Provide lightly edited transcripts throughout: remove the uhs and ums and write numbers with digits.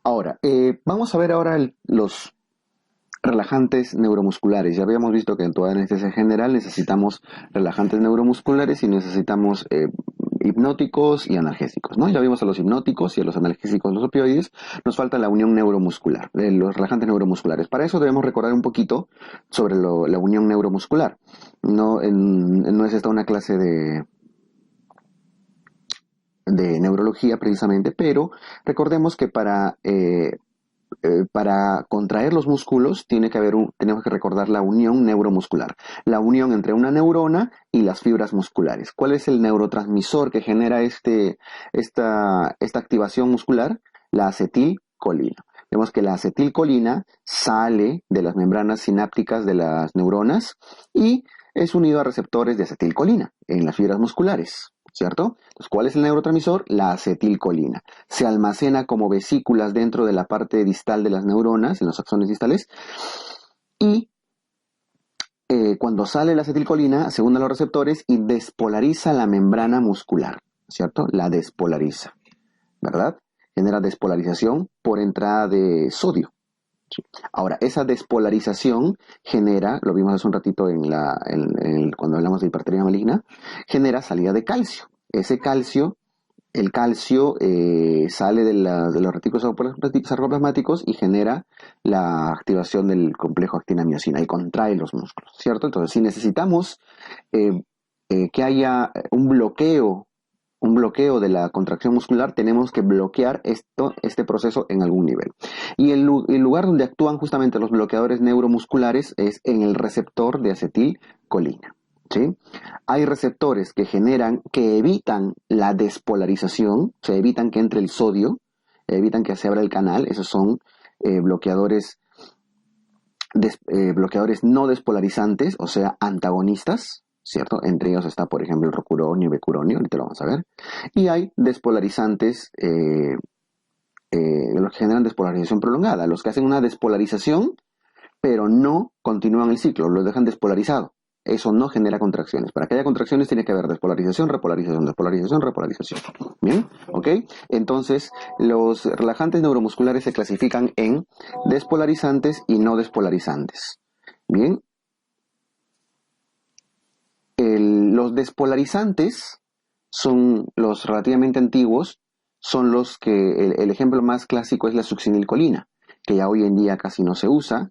Ahora, vamos a ver ahora los relajantes neuromusculares. Ya habíamos visto que en toda anestesia general necesitamos relajantes neuromusculares y necesitamos hipnóticos y analgésicos, ¿no? Ya vimos a los hipnóticos y a los analgésicos, los opioides. Nos falta la unión neuromuscular, los relajantes neuromusculares. Para eso debemos recordar un poquito sobre la unión neuromuscular. No es esta una clase de neurología precisamente, pero recordemos que para contraer los músculos tenemos que recordar la unión neuromuscular, la unión entre una neurona y las fibras musculares. ¿Cuál es el neurotransmisor que genera esta activación muscular? La acetilcolina. Vemos que la acetilcolina sale de las membranas sinápticas de las neuronas y es unido a receptores de acetilcolina en las fibras musculares, ¿cierto? Entonces, ¿cuál es el neurotransmisor? La acetilcolina. Se almacena como vesículas dentro de la parte distal de las neuronas, en los axones distales, y cuando sale la acetilcolina, se une a los receptores y despolariza la membrana muscular, ¿cierto? La despolariza, ¿verdad? Genera despolarización por entrada de sodio. Sí. Ahora, esa despolarización genera, lo vimos hace un ratito cuando hablamos de hipertermia maligna, genera salida de calcio. El calcio sale de los retículos sarcoplasmáticos y genera la activación del complejo actina-miosina y contrae los músculos, ¿cierto? Entonces, si necesitamos que haya un bloqueo de la contracción muscular, tenemos que bloquear este proceso en algún nivel. Y el lugar donde actúan justamente los bloqueadores neuromusculares es en el receptor de acetilcolina, ¿sí? Hay receptores que evitan la despolarización, o sea, evitan que entre el sodio, evitan que se abra el canal. Esos son bloqueadores no despolarizantes, o sea, antagonistas, ¿cierto? Entre ellos está, por ejemplo, el rocuronio y becuronio, ahorita lo vamos a ver. Y hay despolarizantes, los que generan despolarización prolongada, los que hacen una despolarización, pero no continúan el ciclo, lo dejan despolarizado. Eso no genera contracciones. Para que haya contracciones tiene que haber despolarización, repolarización, despolarización, repolarización. ¿Bien? ¿Ok? Entonces, los relajantes neuromusculares se clasifican en despolarizantes y no despolarizantes. Bien. Los despolarizantes son los relativamente antiguos, son los que el ejemplo más clásico es la succinilcolina, que ya hoy en día casi no se usa.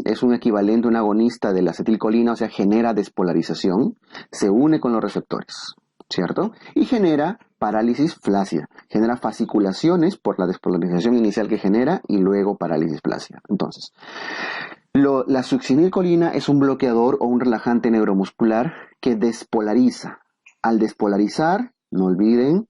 Es un equivalente, un agonista de la acetilcolina, o sea, genera despolarización, se une con los receptores, ¿cierto? Y genera parálisis flácida, genera fasciculaciones por la despolarización inicial que genera y luego parálisis flácida. Entonces, la succinilcolina es un bloqueador o un relajante neuromuscular que despolariza. Al despolarizar, no olviden,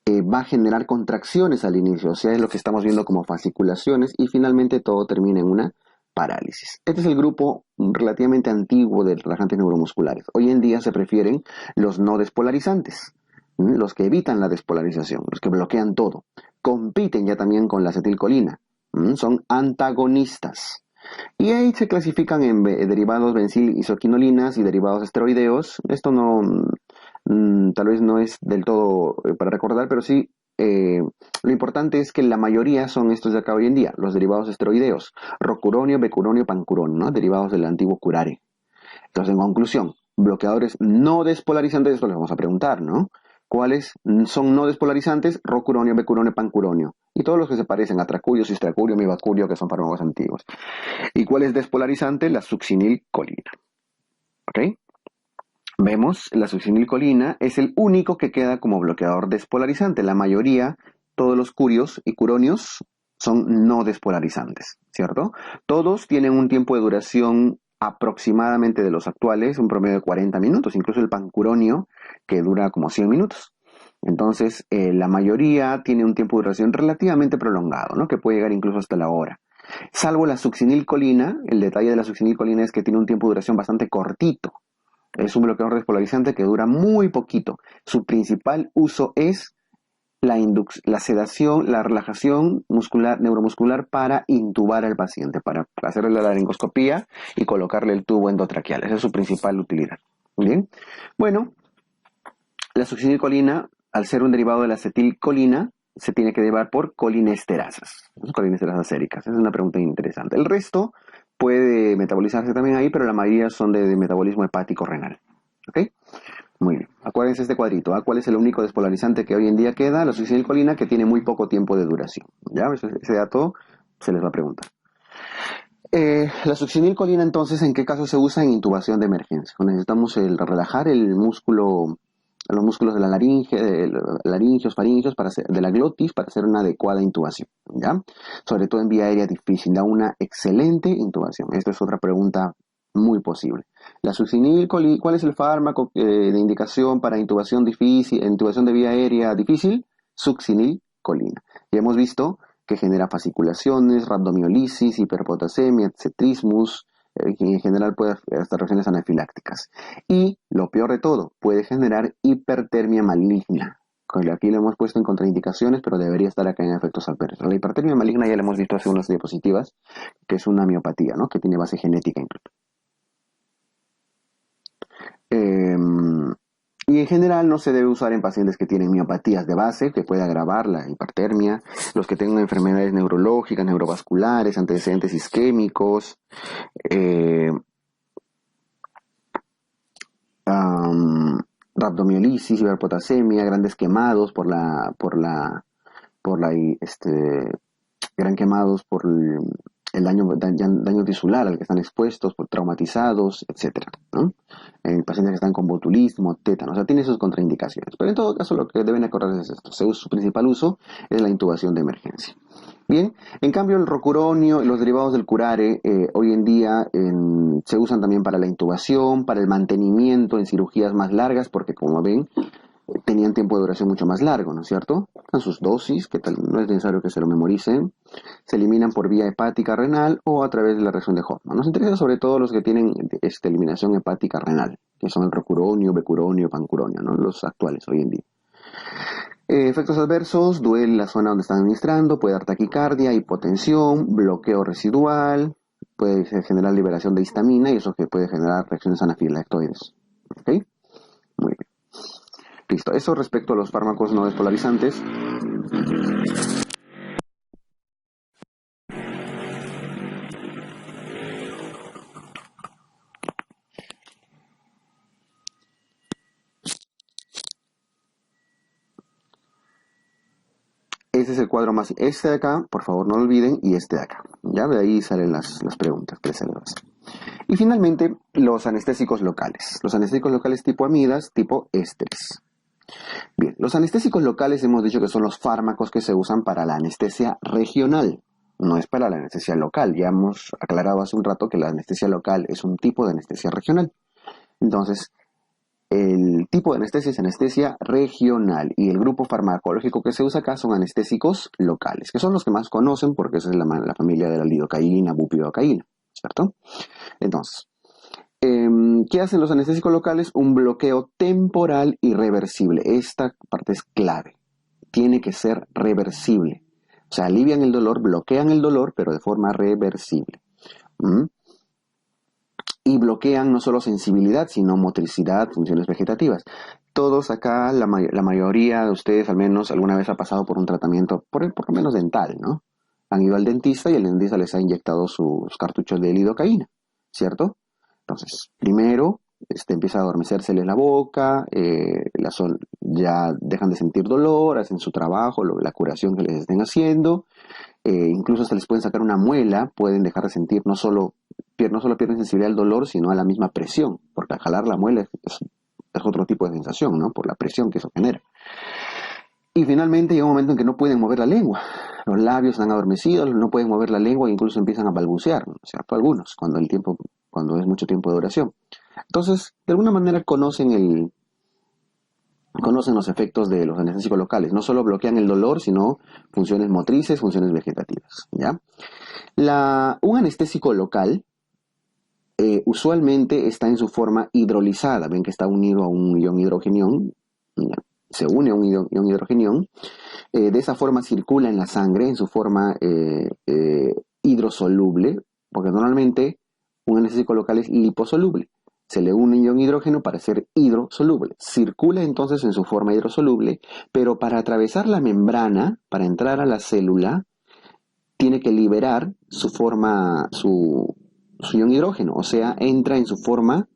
va a generar contracciones al inicio, o sea, es lo que estamos viendo como fasciculaciones y finalmente todo termina en una parálisis. Este es el grupo relativamente antiguo de relajantes neuromusculares. Hoy en día se prefieren los no despolarizantes, los que evitan la despolarización, los que bloquean todo. Compiten ya también con la acetilcolina, son antagonistas. Y ahí se clasifican en derivados bensil-isoquinolinas y derivados esteroideos. Esto tal vez no es del todo para recordar, pero sí lo importante es que la mayoría son estos de acá hoy en día, los derivados esteroideos, rocuronio, becuronio, pancuronio, ¿no? Derivados del antiguo curare. Entonces, en conclusión, bloqueadores no despolarizantes, esto les vamos a preguntar, ¿no? ¿Cuáles son no despolarizantes? Rocuronio, becuronio, pancuronio. Y todos los que se parecen a tracurio, cistracurio, mibacurio, que son fármacos antiguos. ¿Y cuál es despolarizante? La succinilcolina. ¿Ok? Vemos, la succinilcolina es el único que queda como bloqueador despolarizante. La mayoría, todos los curios y curonios son no despolarizantes, ¿cierto? Todos tienen un tiempo de duración aproximadamente de los actuales, un promedio de 40 minutos, incluso el pancuronio, que dura como 100 minutos. Entonces, la mayoría tiene un tiempo de duración relativamente prolongado, ¿no? Que puede llegar incluso hasta la hora. Salvo la succinilcolina, el detalle de la succinilcolina es que tiene un tiempo de duración bastante cortito. Es un bloqueador despolarizante que dura muy poquito. Su principal uso es la sedación, la relajación neuromuscular para intubar al paciente, para hacerle la laringoscopía y colocarle el tubo endotraqueal. Esa es su principal utilidad. Bien. Bueno, la succinilcolina, al ser un derivado de la acetilcolina, se tiene que llevar por colinesterasas, ¿no? Colinesterasas séricas. Esa es una pregunta interesante. El resto puede metabolizarse también ahí, pero la mayoría son de metabolismo hepático renal. ¿Ok? Muy bien. Acuérdense este cuadrito. ¿Ah? ¿Cuál es el único despolarizante que hoy en día queda? La succinilcolina, que tiene muy poco tiempo de duración. ¿Ya? Ese dato se les va a preguntar. La succinilcolina, entonces, ¿en qué caso se usa? En intubación de emergencia. Cuando necesitamos relajar el músculo, los músculos de la laringe, laringios, faringios, de la glotis, para hacer una adecuada intubación, ¿ya? Sobre todo en vía aérea difícil, da una excelente intubación. Esta es otra pregunta muy posible. La succinilcolina, ¿cuál es el fármaco de indicación para intubación difícil, intubación de vía aérea difícil? Succinilcolina. Ya hemos visto que genera fasciculaciones, rhabdomiolisis, hiperpotasemia, cetrismus, que en general puede hasta reacciones anafilácticas. Y lo peor de todo, puede generar hipertermia maligna. Aquí lo hemos puesto en contraindicaciones, pero debería estar acá en efectos adversos. La hipertermia maligna ya la hemos visto hace unas diapositivas, que es una miopatía, ¿no? Que tiene base genética incluso. Y en general no se debe usar en pacientes que tienen miopatías de base, que puede agravar la hipertermia, los que tengan enfermedades neurológicas, neurovasculares, antecedentes isquémicos, rhabdomiolisis, hiperpotasemia, grandes quemados gran quemados por el daño tisular al que están expuestos, por traumatizados, etcétera, ¿no? En pacientes que están con botulismo, tétano, o sea, tiene sus contraindicaciones. Pero en todo caso lo que deben acordarse es esto, su principal uso es la intubación de emergencia. Bien, en cambio el rocuronio y los derivados del curare hoy en día se usan también para la intubación, para el mantenimiento en cirugías más largas, porque como ven, tenían tiempo de duración mucho más largo, ¿no es cierto? En sus dosis, que tal, no es necesario que se lo memoricen, se eliminan por vía hepática renal o a través de la reacción de Hoffman. Nos interesa sobre todo los que tienen eliminación hepática renal, que son el rocuronio, becuronio, pancuronio, ¿no? Los actuales hoy en día. Efectos adversos: duele la zona donde están administrando, puede dar taquicardia, hipotensión, bloqueo residual, puede generar liberación de histamina y eso que puede generar reacciones anafilactoides. ¿Ok? Muy bien. Listo, eso respecto a los fármacos no despolarizantes. Este es el cuadro más... Este de acá, por favor no lo olviden, y este de acá. Ya de ahí salen las preguntas que les hago. Y finalmente, los anestésicos locales. Los anestésicos locales tipo amidas, tipo ésteres. Bien, los anestésicos locales hemos dicho que son los fármacos que se usan para la anestesia regional. No es para la anestesia local. Ya hemos aclarado hace un rato que la anestesia local es un tipo de anestesia regional. Entonces, el tipo de anestesia es anestesia regional y el grupo farmacológico que se usa acá son anestésicos locales, que son los que más conocen porque esa es la familia de la lidocaína, bupivacaína, ¿cierto? Entonces, ¿qué hacen los anestésicos locales? Un bloqueo temporal irreversible. Esta parte es clave. Tiene que ser reversible. O sea, alivian el dolor, bloquean el dolor, pero de forma reversible. Y bloquean no solo sensibilidad, sino motricidad, funciones vegetativas. Todos acá, la mayoría de ustedes al menos alguna vez ha pasado por un tratamiento, por lo menos dental, ¿no? Han ido al dentista y el dentista les ha inyectado sus cartuchos de lidocaína, ¿cierto? Entonces, primero empieza a adormecérseles la boca, ya dejan de sentir dolor, hacen su trabajo, la curación que les estén haciendo, incluso hasta les pueden sacar una muela, pueden dejar de sentir, no solo pierden sensibilidad al dolor, sino a la misma presión, porque al jalar la muela es otro tipo de sensación, ¿no? Por la presión que eso genera. Y finalmente llega un momento en que no pueden mover la lengua. Los labios están adormecidos, no pueden mover la lengua e incluso empiezan a balbucear, ¿no? ¿Cierto? Algunos, cuando es mucho tiempo de duración. Entonces, de alguna manera conocen los efectos de los anestésicos locales. No solo bloquean el dolor, sino funciones motrices, funciones vegetativas, ¿ya? Un anestésico local usualmente está en su forma hidrolizada. Ven que está unido a un ion hidrogenión, ¿ya? Se une a un ion hidrogenión. De esa forma circula en la sangre en su forma hidrosoluble, porque normalmente un anestésico local es liposoluble. se le une un ion hidrógeno para ser hidrosoluble. Circula entonces en su forma hidrosoluble, pero para atravesar la membrana, para entrar a la célula, tiene que liberar su ion hidrógeno, o sea, entra en su forma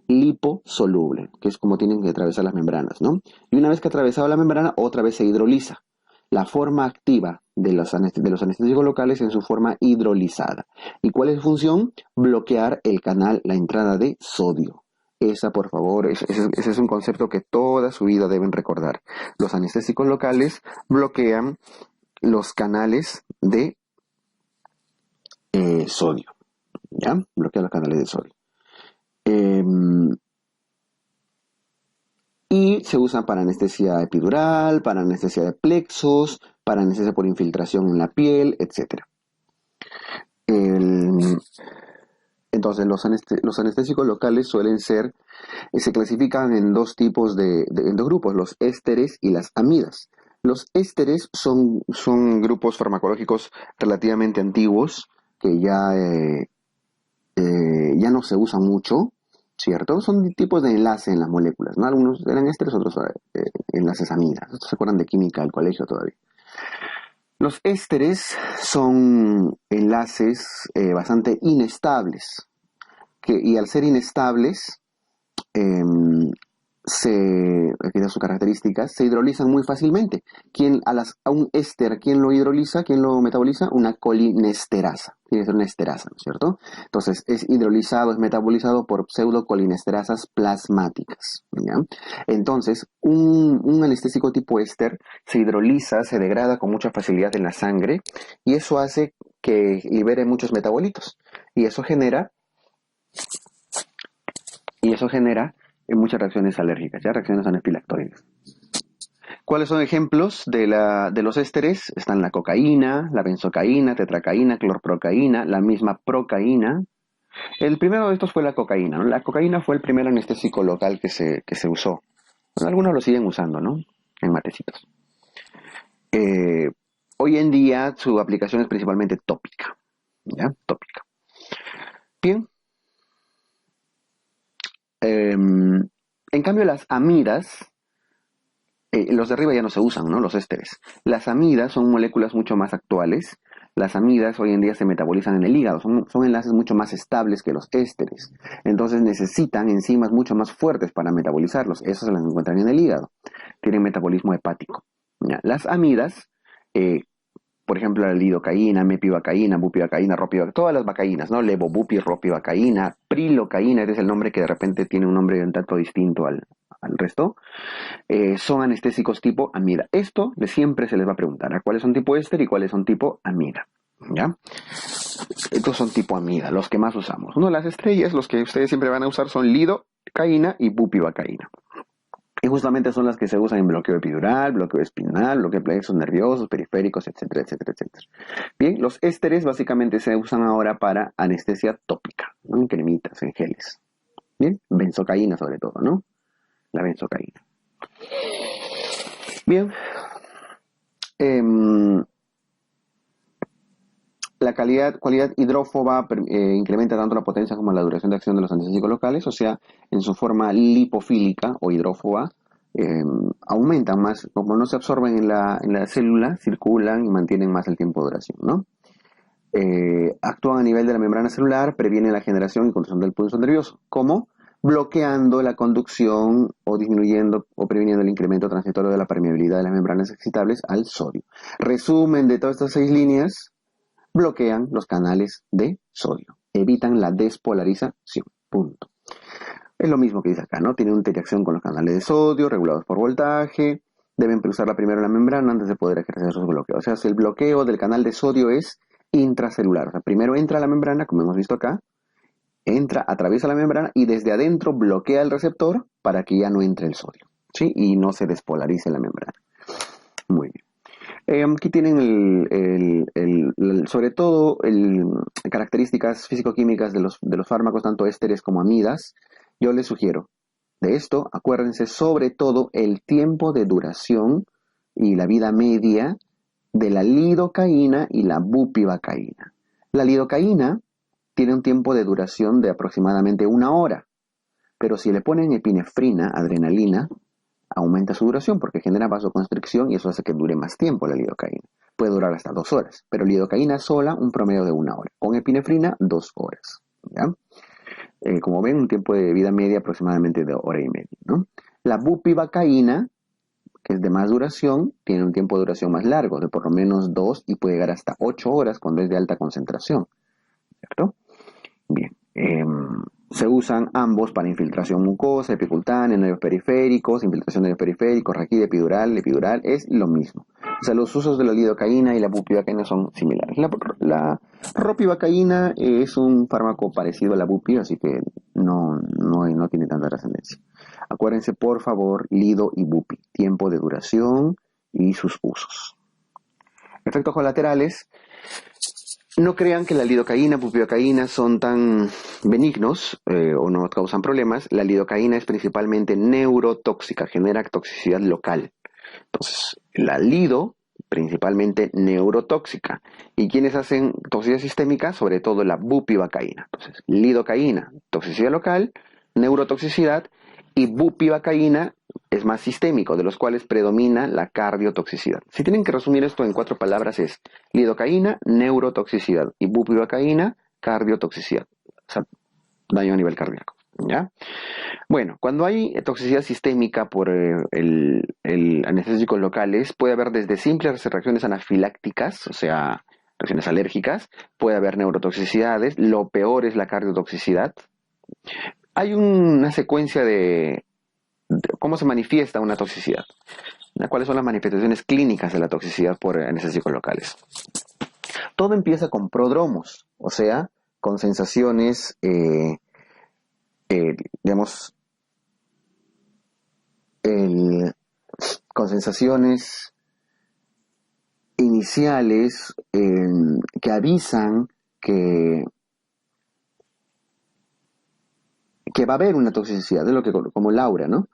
liposoluble, que es como tienen que atravesar las membranas, ¿no? Y una vez que ha atravesado la membrana, otra vez se hidroliza. La forma activa de los anestésicos locales en su forma hidrolizada. ¿Y cuál es su función? Bloquear el canal, la entrada de sodio. Esa, por favor, ese es un concepto que toda su vida deben recordar. Los anestésicos locales bloquean los canales de sodio, ¿ya? Bloquean los canales de sodio. Y se usan para anestesia epidural, para anestesia de plexos, para anestesia por infiltración en la piel, etc. Entonces, los anestésicos locales suelen ser, se clasifican en dos tipos en dos grupos, los ésteres y las amidas. Los ésteres son grupos farmacológicos relativamente antiguos que ya no se usan mucho, ¿cierto? Son tipos de enlace en las moléculas, ¿no? Algunos eran ésteres, otros enlaces amidas. ¿Se acuerdan de química del colegio todavía? Los ésteres son enlaces bastante inestables, y al ser inestables, aquí da sus características, se hidrolizan muy fácilmente. A un éster, ¿quién lo hidroliza? ¿Quién lo metaboliza? Una colinesterasa. Tiene que ser una esterasa, ¿no es cierto? Entonces, es hidrolizado, es metabolizado por pseudocolinesterasas plasmáticas, ¿ya? Entonces, un anestésico tipo éster se hidroliza, se degrada con mucha facilidad en la sangre, y eso hace que libere muchos metabolitos. Y eso genera muchas reacciones alérgicas, ya reacciones anafilactóicas. ¿Cuáles son ejemplos de los ésteres? Están la cocaína, la benzocaína, tetracaína, clorprocaína, la misma procaína. El primero de estos fue la cocaína, ¿no? La cocaína fue el primer anestésico local que se usó. Bueno, algunos lo siguen usando, ¿no? En matecitos. Hoy en día su aplicación es principalmente tópica, ¿ya? Tópica. Bien. En cambio, las amidas, los de arriba ya no se usan, ¿no? Los ésteres. Las amidas son moléculas mucho más actuales. Las amidas hoy en día se metabolizan en el hígado. Son enlaces mucho más estables que los ésteres. Entonces necesitan enzimas mucho más fuertes para metabolizarlos. Esas se las encuentran en el hígado. Tienen metabolismo hepático. ¿Ya? Las amidas, por ejemplo, la lidocaína, mepivacaína, bupivacaína, ropivacaína, todas las vacaínas, ¿no? Levobupi, ropivacaína, prilocaína, ese es el nombre que de repente tiene un nombre un tanto distinto al resto. Son anestésicos tipo amida. Esto siempre se les va a preguntar, ¿a cuáles son tipo éster y cuáles son tipo amida? ¿Ya? Estos son tipo amida, los que más usamos. Uno de las estrellas, los que ustedes siempre van a usar son lidocaína y bupivacaína. Y justamente son las que se usan en bloqueo epidural, bloqueo espinal, bloqueo de plexos nerviosos, periféricos, etcétera, etcétera, etcétera. Bien, los ésteres básicamente se usan ahora para anestesia tópica, ¿no? En cremitas, en geles. Bien, benzocaína sobre todo, ¿no? La benzocaína. Bien. La cualidad hidrófoba incrementa tanto la potencia como la duración de acción de los anestésicos locales, o sea, en su forma lipofílica o hidrófoba, aumentan más, como no se absorben en la célula, circulan y mantienen más el tiempo de duración, ¿no? Actúan a nivel de la membrana celular, previenen la generación y conducción del pulso nervioso. ¿Cómo? Bloqueando la conducción o disminuyendo o previniendo el incremento transitorio de la permeabilidad de las membranas excitables al sodio. Resumen de todas estas 6 líneas: bloquean los canales de sodio, evitan la despolarización, punto. Es lo mismo que dice acá, ¿no? Tienen una interacción con los canales de sodio, regulados por voltaje, deben cruzarla primero la membrana antes de poder ejercer sus bloqueos. O sea, si el bloqueo del canal de sodio es intracelular, o sea, primero entra a la membrana, como hemos visto acá, atraviesa la membrana y desde adentro bloquea el receptor para que ya no entre el sodio, ¿sí? Y no se despolarice la membrana. Muy bien. Aquí tienen sobre todo características físico-químicas de los fármacos, tanto ésteres como amidas. Yo les sugiero, de esto, acuérdense sobre todo el tiempo de duración y la vida media de la lidocaína y la bupivacaína. La lidocaína tiene un tiempo de duración de aproximadamente 1 hora. Pero si le ponen epinefrina, adrenalina, aumenta su duración porque genera vasoconstricción y eso hace que dure más tiempo la lidocaína. Puede durar hasta 2 horas, pero lidocaína sola un promedio de 1 hora. Con epinefrina, 2 horas. ¿Ya? Como ven, un tiempo de vida media aproximadamente de hora y media, ¿no? La bupivacaína, que es de más duración, tiene un tiempo de duración más largo, de por lo menos 2 y puede llegar hasta 8 horas cuando es de alta concentración, ¿cierto? Bien, se usan ambos para infiltración mucosa, epicutánea, nervios periféricos, infiltración de nervios periféricos, raquídea epidural, epidural, es lo mismo. O sea, los usos de la lidocaína y la bupivacaína son similares. La ropivacaína es un fármaco parecido a la bupi, así que no tiene tanta trascendencia. Acuérdense, por favor, lido y bupi, tiempo de duración y sus usos. Efectos colaterales. No crean que la lidocaína, bupivacaína son tan benignos o no causan problemas. La lidocaína es principalmente neurotóxica, genera toxicidad local. Entonces, la lido, principalmente neurotóxica. ¿Y quiénes hacen toxicidad sistémica? Sobre todo la bupivacaína. Entonces, lidocaína, toxicidad local, neurotoxicidad, y bupivacaína es más sistémico, de los cuales predomina la cardiotoxicidad. Si tienen que resumir esto en 4 palabras es lidocaína, neurotoxicidad, y bupivacaína, cardiotoxicidad. O sea, daño a nivel cardíaco. ¿Ya? Bueno, cuando hay toxicidad sistémica por anestésicos locales, puede haber desde simples reacciones anafilácticas, o sea, reacciones alérgicas, puede haber neurotoxicidades, lo peor es la cardiotoxicidad. Hay una secuencia de cómo se manifiesta una toxicidad. ¿Cuáles son las manifestaciones clínicas de la toxicidad por anestésicos locales? Todo empieza con prodromos, o sea, con sensaciones, digamos, con sensaciones iniciales que avisan que va a haber una toxicidad, es lo que como Laura, ¿no?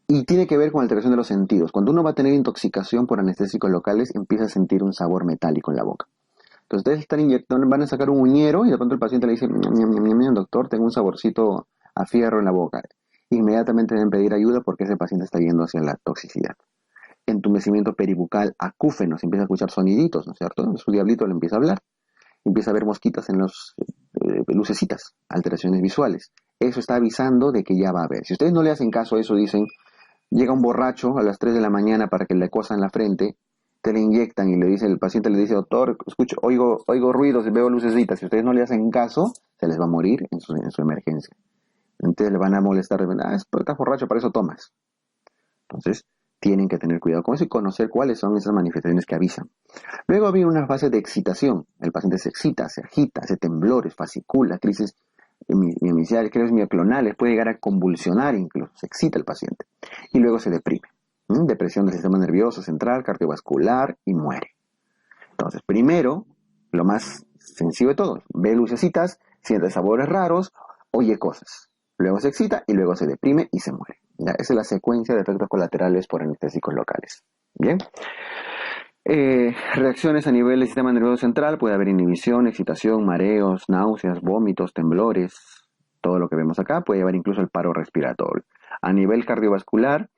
Y tiene que ver con alteración de los sentidos. Cuando uno va a tener intoxicación por anestésicos locales, empieza a sentir un sabor metálico en la boca. Entonces ustedes están inyectando, van a sacar un uñero y de pronto el paciente le dice, doctor, tengo un saborcito a fierro en la boca. Inmediatamente deben pedir ayuda porque ese paciente está yendo hacia la toxicidad. Entumecimiento peribucal acúfeno, se empieza a escuchar soniditos, ¿no es cierto? Su diablito le empieza a hablar. Empieza a ver mosquitas en los lucecitas, alteraciones visuales. Eso está avisando de que ya va a haber. Si ustedes no le hacen caso a eso, dicen, llega un borracho a las 3 de la mañana para que le cosan la frente, te le inyectan y el paciente le dice, doctor, escucho, oigo ruidos, veo lucecitas. Si ustedes no le hacen caso, se les va a morir en su emergencia. Entonces le van a molestar, estás borracho, para eso tomas. Entonces, tienen que tener cuidado con eso y conocer cuáles son esas manifestaciones que avisan. Luego viene una fase de excitación. El paciente se excita, se agita, hace temblores, fascicula, crisis mioiniciales, crisis mioclonales, puede llegar a convulsionar incluso, se excita el paciente. Y luego se deprime. Depresión del sistema nervioso central, cardiovascular y muere. Entonces, primero, lo más sencillo de todo, ve lucecitas, siente sabores raros, oye cosas. Luego se excita y luego se deprime y se muere. ¿Ya? Esa es la secuencia de efectos colaterales por anestésicos locales. Bien. Reacciones a nivel del sistema nervioso central, puede haber inhibición, excitación, mareos, náuseas, vómitos, temblores, todo lo que vemos acá, puede llevar incluso el paro respiratorio. A nivel cardiovascular,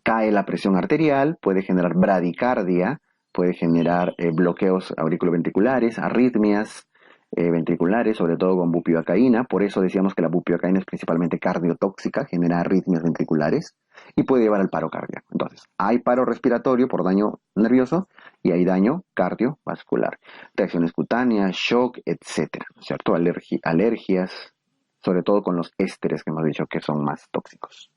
cae la presión arterial, puede generar bradicardia, puede generar bloqueos auriculoventriculares, arritmias ventriculares, sobre todo con bupivacaína. Por eso decíamos que la bupivacaína es principalmente cardiotóxica, genera arritmias ventriculares y puede llevar al paro cardíaco. Entonces, hay paro respiratorio por daño nervioso y hay daño cardiovascular. Reacciones cutáneas, shock, etcétera, ¿cierto? Alergias, sobre todo con los ésteres que hemos dicho que son más tóxicos.